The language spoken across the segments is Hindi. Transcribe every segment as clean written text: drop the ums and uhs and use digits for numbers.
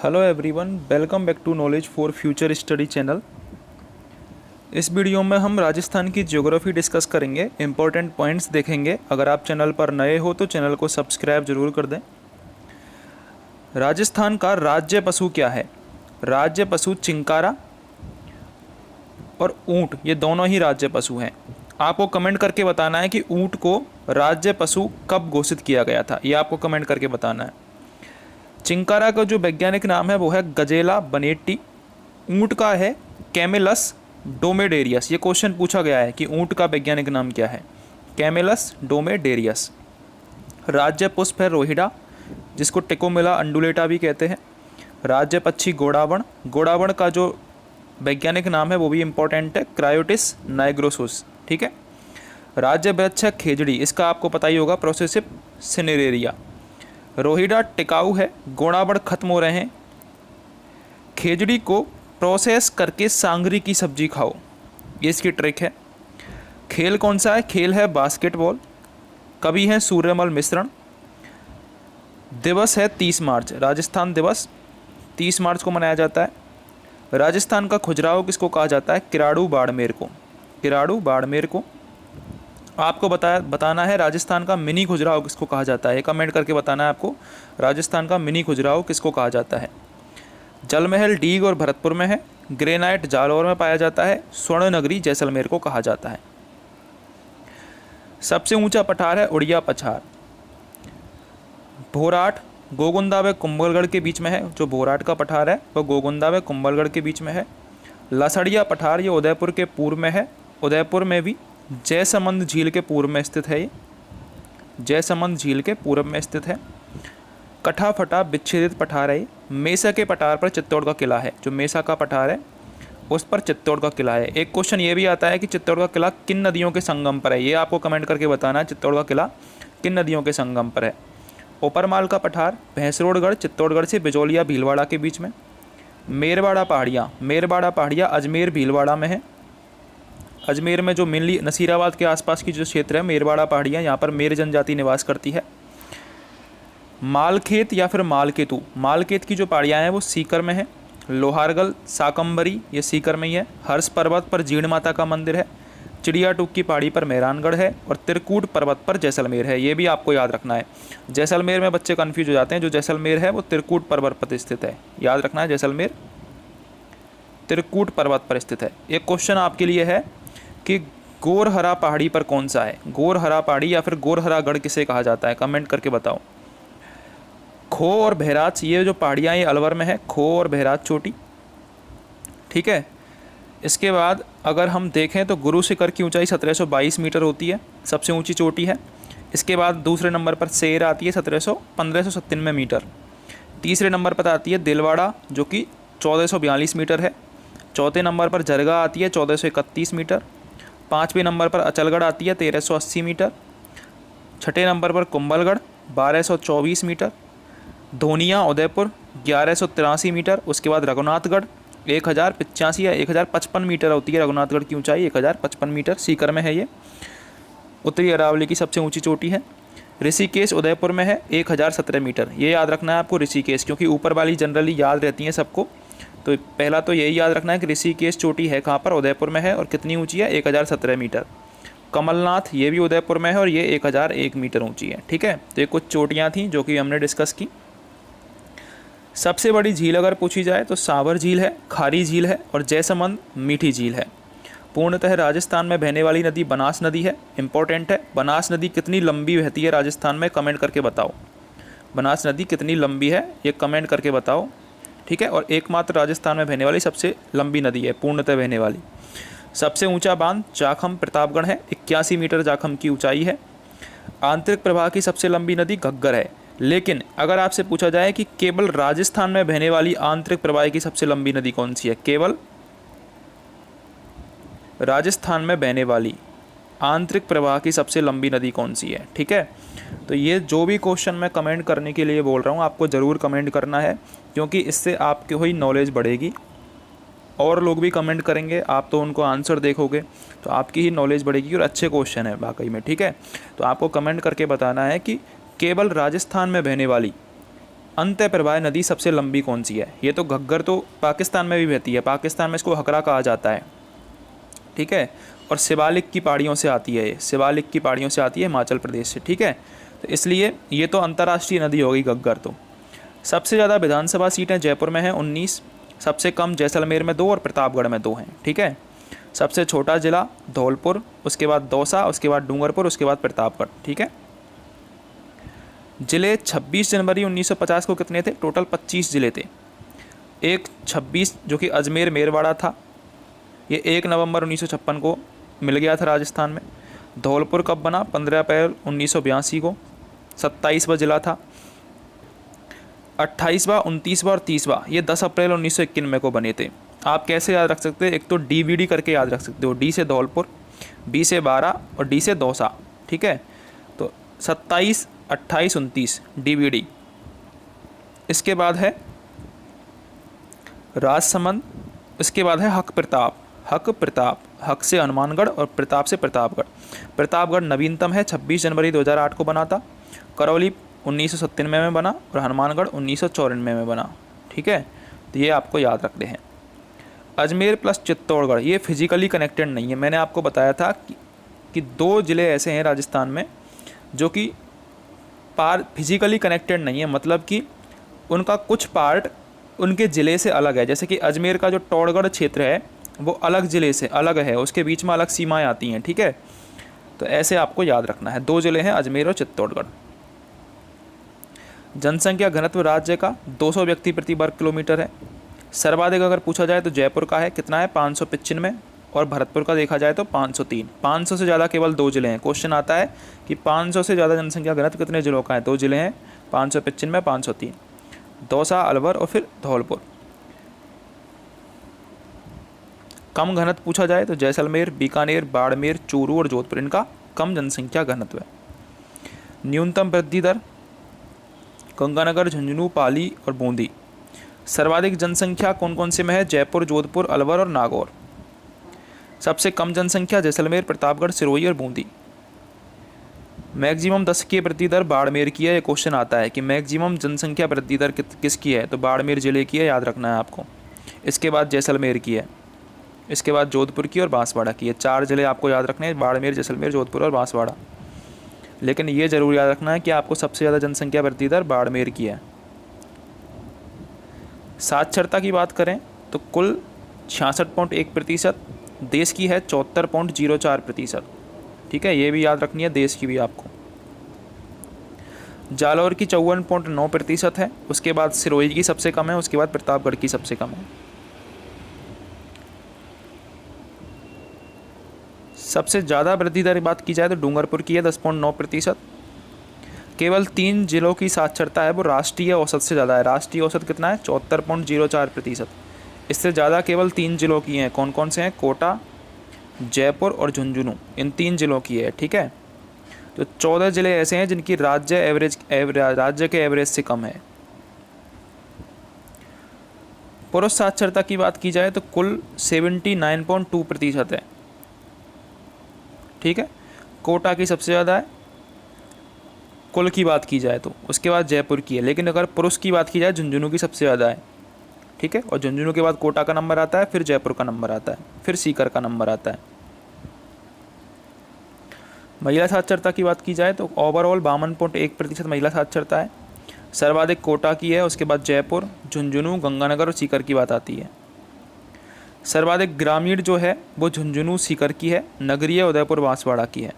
Hello everyone, welcome back to knowledge for future study channel. इस वीडियो में हम राजस्थान की ज्योग्राफी डिस्कस करेंगे, इंपॉर्टेंट पॉइंट्स देखेंगे। अगर आप चैनल पर नए हो तो चैनल को सब्सक्राइब जरूर कर दें। राजस्थान का राज्य पशु क्या है? राज्य पशु चिंकारा और ऊंट, ये दोनों ही राज्य पशु हैं। आपको कमेंट करके बताना है कि ऊंट को राज्य पशु कब घोषित किया गया था, ये आपको कमेंट करके बताना है। चिंकारा का जो वैज्ञानिक नाम है वो है गजेला बनेट्टी। ऊंट का है कैमेलस डोमेडेरियस। ये क्वेश्चन पूछा गया है कि ऊंट का वैज्ञानिक नाम क्या है, कैमेलस डोमेडेरियस। राज्य पुष्प है रोहिड़ा, जिसको टिकोमिला अंडुलेटा भी कहते हैं। राज्य पक्षी गोडावण। गोडावण का जो वैज्ञानिक नाम है वो भी इंपॉर्टेंट है, क्रायोटिस नाइग्रोसुस। ठीक है। राज्य वृक्ष है खेजड़ी, इसका आपको पता ही होगा, प्रोसेसिव सिनेरेरिया। रोहिड़ा टिकाऊ है, गोडावण खत्म हो रहे हैं। खेजड़ी को प्रोसेस करके सांगरी की सब्जी खाओ, ये इसकी ट्रिक है। खेल कौन सा है? खेल है बास्केटबॉल। कवि है सूर्यमल मिश्रण। दिवस है 30 मार्च, राजस्थान दिवस 30 मार्च को मनाया जाता है। राजस्थान का खुजराहो किसको कहा जाता है? किराड़ू बाड़मेर को। किराड़ू बाड़मेर को। आपको बताना है राजस्थान का मिनी खुजराहो किसको कहा जाता है, कमेंट करके बताना है आपको, राजस्थान का मिनी खुजराहो किसको कहा जाता है। जल महल डीग और भरतपुर में है। ग्रेनाइट जालौर में पाया जाता है। स्वर्ण नगरी जैसलमेर को कहा जाता है। सबसे ऊंचा पठार है उड़िया पठार। भोराट गोगुंदा व कुंभलगढ़ के बीच में है। जो भोराट का पठार है वह गोगुंदा व कुंभलगढ़ के बीच में है। लसड़िया पठार ये उदयपुर के पूर्व में है। उदयपुर में भी जयसमंद झील के पूर्व में स्थित है। ये जयसमंद झील के पूर्व में स्थित है। कठा फटा विच्छेदित पठार है। मेसा के पठार पर चित्तौड़ का किला है। जो मेसा का पठार है उस पर चित्तौड़ का किला है। एक क्वेश्चन ये भी आता है कि चित्तौड़ का किला किन नदियों के संगम पर है, ये आपको कमेंट करके बताना है, चित्तौड़ का किला किन नदियों के संगम पर है। ऊपरमाल का पठार भैंसरोडगढ़ चित्तौड़गढ़ से बिजौलिया भीलवाड़ा के बीच में। मेरवाड़ा पहाड़ियाँ अजमेर भीलवाड़ा में है। अजमेर में जो मेनली नसीराबाद के आसपास की जो क्षेत्र है मेरवाड़ा पहाड़ियाँ, यहाँ पर मेर जनजाति निवास करती है। मालखेत या फिर मालकेतु, मालखेत की जो पहाड़ियाँ हैं वो सीकर में है। लोहारगल साकम्बरी ये सीकर में ही है। हर्ष पर्वत पर जीण माता का मंदिर है। चिड़िया टूक की पहाड़ी पर मेहरानगढ़ है। और त्रिकूट पर्वत पर जैसलमेर है, ये भी आपको याद रखना है। जैसलमेर में बच्चे कन्फ्यूज हो जाते हैं, जो जैसलमेर है वो त्रिकूट पर्वत पर स्थित है, याद रखना है, जैसलमेर त्रिकूट पर्वत पर स्थित है। एक क्वेश्चन आपके लिए है कि गोरहरा पहाड़ी पर कौन सा है? गोरहरा पहाड़ी या फिर गोरहरा गढ़ किसे कहा जाता है, कमेंट करके बताओ। खो और बहराच ये जो पहाड़ियाँ ये अलवर में है, खो और बहराच चोटी। ठीक है। इसके बाद अगर हम देखें तो गुरु शिखर की ऊंचाई 1722 मीटर होती है, सबसे ऊंची चोटी है। इसके बाद दूसरे नंबर पर सेर आती है 1597 मीटर। तीसरे नंबर पर आती है दिलवाड़ा जो कि 1442 मीटर है। चौथे नंबर पर जरगा आती है 1431 मीटर। पाँचवें नंबर पर अचलगढ़ आती है 1380 मीटर। छठे नंबर पर कुंभलगढ़ 1224 मीटर। धोनिया उदयपुर 1183 मीटर। उसके बाद रघुनाथगढ़ 1085 या 1055 मीटर होती है रघुनाथगढ़ की ऊंचाई, 1055 मीटर सीकर में है ये। उत्तरी अरावली की सबसे ऊंची चोटी है। ऋषिकेश उदयपुर में है 1017 मीटर, ये याद रखना है आपको ऋषिकेश, क्योंकि ऊपर वाली जनरली याद रहती हैं सबको। तो पहला तो यही याद रखना है कि ऋषिकेश चोटी है कहाँ पर, उदयपुर में है, और कितनी ऊंची है, 1017 मीटर। कमलनाथ ये भी उदयपुर में है और ये 1001 मीटर ऊंची है। ठीक है। तो ये कुछ चोटियाँ थीं जो कि हमने डिस्कस की। सबसे बड़ी झील अगर पूछी जाए तो सावर झील है, खारी झील है और जयसमंद मीठी झील है। पूर्णतः राजस्थान में बहने वाली नदी बनास नदी है, इंपॉर्टेंट है। बनास नदी कितनी लंबी बहती है राजस्थान में, कमेंट करके बताओ। बनास नदी कितनी लंबी है ये कमेंट करके बताओ। ठीक है। और एकमात्र राजस्थान में बहने वाली सबसे लंबी नदी है, पूर्णतः बहने वाली। सबसे ऊंचा बांध जाखम प्रतापगढ़ है, 81 मीटर जाखम की ऊंचाई है। आंतरिक प्रवाह की सबसे लंबी नदी घग्गर है। लेकिन अगर आपसे पूछा जाए कि केवल राजस्थान में बहने वाली आंतरिक प्रवाह की सबसे लंबी नदी कौन सी है, केवल राजस्थान में बहने वाली आंतरिक प्रवाह की सबसे लंबी नदी कौन सी है? ठीक है। तो ये जो भी क्वेश्चन मैं कमेंट करने के लिए बोल रहा हूँ आपको ज़रूर कमेंट करना है, क्योंकि इससे आपकी हुई नॉलेज बढ़ेगी। और लोग भी कमेंट करेंगे, आप तो उनको आंसर देखोगे तो आपकी ही नॉलेज बढ़ेगी और अच्छे क्वेश्चन है वाकई में। ठीक है। तो आपको कमेंट करके बताना है कि केवल राजस्थान में बहने वाली अंतः प्रवाह नदी सबसे लंबी कौन सी है? ये तो घग्गर तो पाकिस्तान में भी बहती है, पाकिस्तान में इसको हकरा कहा जाता है, ठीक है। और शिवालिक की पहाड़ियों से आती है, ये शिवालिक की पहाड़ियों से आती है हिमाचल प्रदेश से, ठीक है। तो इसलिए ये तो अंतर्राष्ट्रीय नदी होगी घग्गर। तो सबसे ज़्यादा विधानसभा सीटें जयपुर में हैं 19, सबसे कम जैसलमेर में 2 और प्रतापगढ़ में 2 हैं, ठीक है। सबसे छोटा जिला धौलपुर, उसके बाद दौसा, उसके बाद डूंगरपुर, उसके बाद प्रतापगढ़, ठीक है। जिले 26 जनवरी 1950 को कितने थे? टोटल 25 जिले थे। एक 26 जो कि अजमेर मेरवाड़ा था, ये 1 नवंबर 1956 को मिल गया था राजस्थान में। धौलपुर कब बना? 15 अप्रैल 1982 को, 27वां जिला था। 28वां, 29वां और 30वां ये 10 अप्रैल 1991 को बने थे। आप कैसे याद रख सकते हैं? एक तो DVD करके याद रख सकते हो, डी से धौलपुर, बी से 12 और डी से दौसा, ठीक है। तो 27, 28, 29 DVD। इसके बाद है राजसमंद, इसके बाद है हक प्रताप। हक प्रताप, हक से हनुमानगढ़ और प्रताप से प्रतापगढ़। प्रतापगढ़ नवीनतम है, 26 जनवरी 2008 को बना था। करौली 1997 में बना और हनुमानगढ़ 1994 में बना, ठीक है। तो ये आपको याद रखने हैं। अजमेर प्लस चित्तौड़गढ़ ये फिजिकली कनेक्टेड नहीं है। मैंने आपको बताया था कि 2 ज़िले ऐसे हैं राजस्थान में जो कि फिजिकली कनेक्टेड नहीं है, मतलब कि उनका कुछ पार्ट उनके ज़िले से अलग है। जैसे कि अजमेर का जो टौड़गढ़ क्षेत्र है वो अलग ज़िले से अलग है, उसके बीच में अलग सीमाएं आती हैं, ठीक है। तो ऐसे आपको याद रखना है। 2 ज़िले हैं अजमेर और चित्तौड़गढ़। जनसंख्या घनत्व राज्य का 200 व्यक्ति प्रति वर्ग किलोमीटर है। सर्वाधिक अगर पूछा जाए तो जयपुर का है, कितना है? 595, और भरतपुर का देखा जाए तो 503। 500 से ज़्यादा केवल 2 ज़िले हैं। क्वेश्चन आता है कि 500 से ज़्यादा जनसंख्या घनत्व कितने ज़िलों का है? 2 ज़िले हैं, 595, 503, दौसा, अलवर और फिर धौलपुर। कम घनत्व पूछा जाए तो जैसलमेर, बीकानेर, बाड़मेर, चूरू और जोधपुर, इनका कम जनसंख्या घनत्व है। न्यूनतम वृद्धि दर गंगानगर, झुंझुनू, पाली और बूंदी। सर्वाधिक जनसंख्या कौन कौन से में है? जयपुर, जोधपुर, अलवर और नागौर। सबसे कम जनसंख्या जैसलमेर, प्रतापगढ़, सिरोही और बूंदी। मैक्सिमम दशकीय वृद्धि दर बाड़मेर की है। ये क्वेश्चन आता है कि मैक्सिमम जनसंख्या वृद्धि दर किसकी है? तो बाड़मेर जिले की है, याद रखना है आपको। इसके बाद जैसलमेर की है, इसके बाद जोधपुर की और बांसवाड़ा की है। 4 जिले आपको याद रखने हैं, बाड़मेर, जैसलमेर, जोधपुर और बांसवाड़ा। लेकिन ये जरूर याद रखना है कि आपको सबसे ज़्यादा जनसंख्या वृद्धि दर बाड़मेर की है। साक्षरता की बात करें तो कुल 66.1%, देश की है 74.04%, ठीक है। ये भी याद रखनी है, देश की भी आपको। जालौर की 54.9% है, उसके बाद सिरोही की सबसे कम है, उसके बाद प्रतापगढ़ की सबसे कम है। सबसे ज़्यादा वृद्धि दर की बात की जाए तो डूंगरपुर की है 10.9%। केवल 3 जिलों की साक्षरता है वो राष्ट्रीय औसत से ज़्यादा है। राष्ट्रीय औसत कितना है? 74.04%। इससे ज़्यादा केवल 3 जिलों की हैं। कौन कौन से हैं? कोटा, जयपुर और झुंझुनू, इन 3 जिलों की है, ठीक है। तो 14 जिले ऐसे हैं जिनकी राज्य के एवरेज से कम है। पुरुष साक्षरता की बात की जाए तो कुल 79.2% है, ठीक है। कोटा की सबसे ज़्यादा है कुल की बात की जाए तो, उसके बाद जयपुर की है। लेकिन अगर पुरुष की बात की जाए झुंझुनू की सबसे ज़्यादा है, ठीक है। और झुंझुनू के बाद कोटा का नंबर आता है, फिर जयपुर का नंबर आता है, फिर सीकर का नंबर आता है। महिला साक्षरता की बात की जाए तो ओवरऑल 52.1% महिला साक्षरता है। सर्वाधिक कोटा की है, उसके बाद जयपुर, झुंझुनू, गंगानगर और सीकर की बात आती है। सर्वाधिक ग्रामीण जो है वो झुंझुनू, सीकर की है। नगरीय उदयपुर, बांसवाड़ा की है।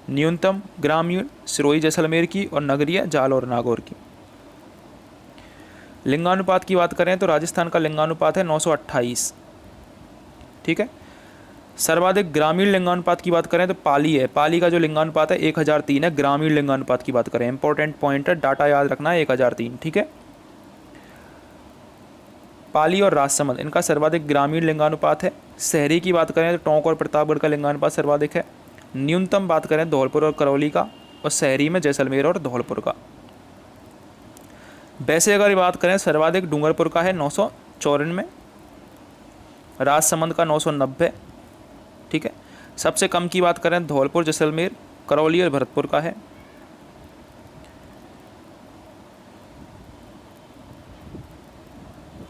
न्यूनतम ग्रामीण सिरोही, जैसलमेर की, और नगरीय जालौर, नागौर की। लिंगानुपात की बात करें तो राजस्थान का लिंगानुपात है 928, ठीक है। सर्वाधिक ग्रामीण लिंगानुपात की बात करें तो पाली है। पाली का जो लिंगानुपात है 1003 है। ग्रामीण लिंगानुपात की बात करें, इंपॉर्टेंट पॉइंट है, डाटा याद रखना है, 1003, ठीक है। पाली और राजसमंद, इनका सर्वाधिक ग्रामीण लिंगानुपात है। शहरी की बात करें तो टोंक और प्रतापगढ़ का लिंगानुपात सर्वाधिक है। न्यूनतम बात करें धौलपुर और करौली का, और शहरी में जैसलमेर और धौलपुर का। वैसे अगर बात करें सर्वाधिक डूंगरपुर का है 994, राजसमंद का 990, ठीक है। सबसे कम की बात करें धौलपुर, जैसलमेर, करौली और भरतपुर का है।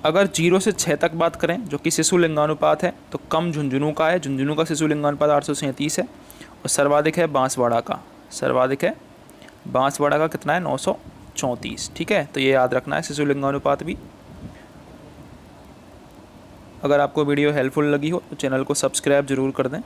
अगर 0 से 6 तक बात करें जो कि शिशु लिंगानुपात है, तो कम झुंझुनू का है। झुंझुनू का शिशु लिंगानुपात 837 है और सर्वाधिक है बांसवाड़ा का। सर्वाधिक है बांसवाड़ा का कितना है 934। ठीक है, तो ये याद रखना है शिशु लिंगानुपात भी। अगर आपको वीडियो हेल्पफुल लगी हो तो चैनल को सब्सक्राइब जरूर कर दें।